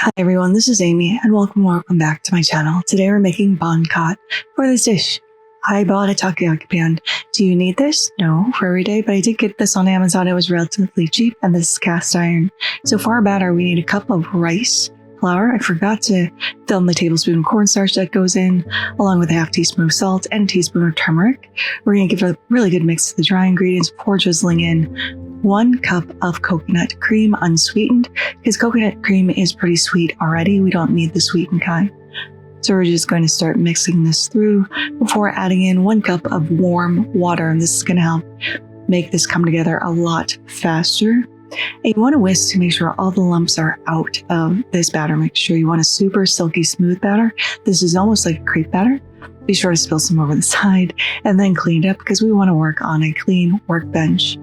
Hi everyone, this is Amy and welcome back to my channel. Today we're making Banh Khot. For this dish, I bought a takoyaki pan. Do you need this? No, for every day, but I did get this on Amazon. It was relatively cheap and this is cast iron. So for our batter, we need a cup of rice flour. I forgot to film the tablespoon of cornstarch that goes in, along with a half teaspoon of salt and a teaspoon of turmeric. We're going to give it a really good mix of the dry ingredients before drizzling in 1 cup of coconut cream, unsweetened, because coconut cream is pretty sweet already. We don't need the sweetened kind. So we're just going to start mixing this through before adding in 1 cup of warm water. And this is going to help make this come together a lot faster. And you want to whisk to make sure all the lumps are out of this batter mixture. You want a super silky smooth batter. This is almost like a crepe batter. Be sure to spill some over the side and then clean it up because we want to work on a clean workbench.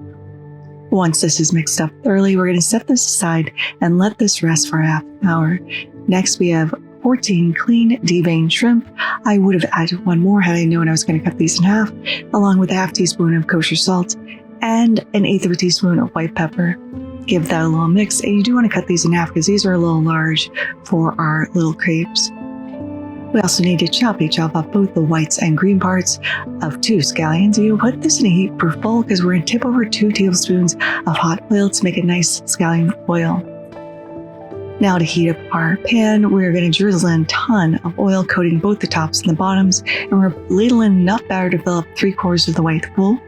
Once this is mixed up thoroughly, we're going to set this aside and let this rest for half an hour. Next, we have 14 clean deveined shrimp. I would have added 1 more had I known I was going to cut these in half, along with a half teaspoon of kosher salt and 1/8 of a teaspoon of white pepper. Give that a little mix, and you do want to cut these in half because these are a little large for our little crepes. We also need to chop up both the whites and green parts of 2 scallions. You put this in a heat-proof bowl because we're going to tip over 2 tablespoons of hot oil to make a nice scallion oil. Now to heat up our pan, we're going to drizzle in a ton of oil, coating both the tops and the bottoms, and we're ladling enough batter to fill up 3/4 of the way full.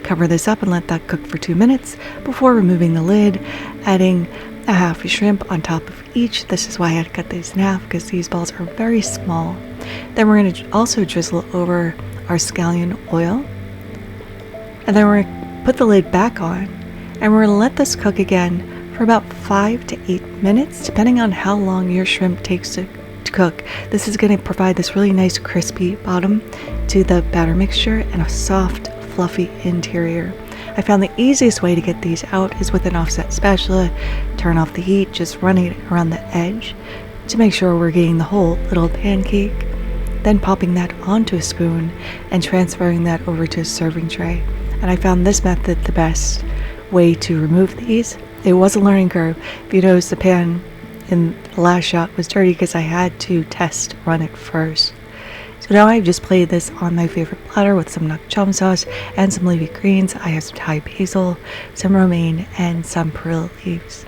Cover this up and let that cook for 2 minutes before removing the lid, adding a half a shrimp on top of each. This is why I had to cut these in half because these balls are very small. Then we're going to also drizzle over our scallion oil. And then we're going to put the lid back on and we're going to let this cook again for about 5 to 8 minutes, depending on how long your shrimp takes to cook. This is going to provide this really nice crispy bottom to the batter mixture and a soft, fluffy interior. I found the easiest way to get these out is with an offset spatula. Turn off the heat, just running it around the edge to make sure we're getting the whole little pancake, then popping that onto a spoon and transferring that over to a serving tray. And I found this method the best way to remove these. It was a learning curve. If you notice, the pan in the last shot was dirty because I had to test run it first. So now I've just played this on my favorite platter with some nak chom sauce and some leafy greens. I have some Thai basil, some romaine, and some perilla leaves.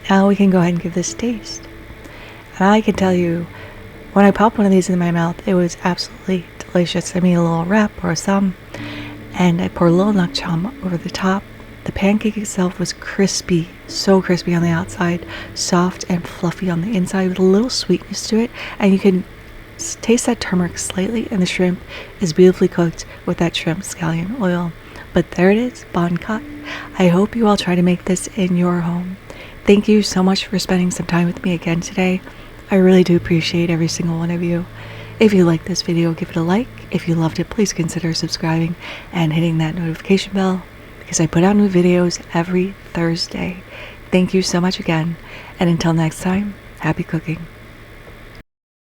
Now we can go ahead and give this a taste. And I can tell you, when I popped one of these in my mouth, it was absolutely delicious. I made a little wrap or some, and I poured a little nak chom over the top. The pancake itself was crispy, so crispy on the outside, soft and fluffy on the inside with a little sweetness to it, and you can taste that turmeric slightly, and the shrimp is beautifully cooked with that shrimp scallion oil. But there it is, Banh Khot. I hope you all try to make this in your home. Thank you so much for spending some time with me again today. I really do appreciate every single one of you. If you liked this video, give it a like. If you loved it, please consider subscribing and hitting that notification bell because I put out new videos every Thursday. Thank you so much again, and until next time, happy cooking.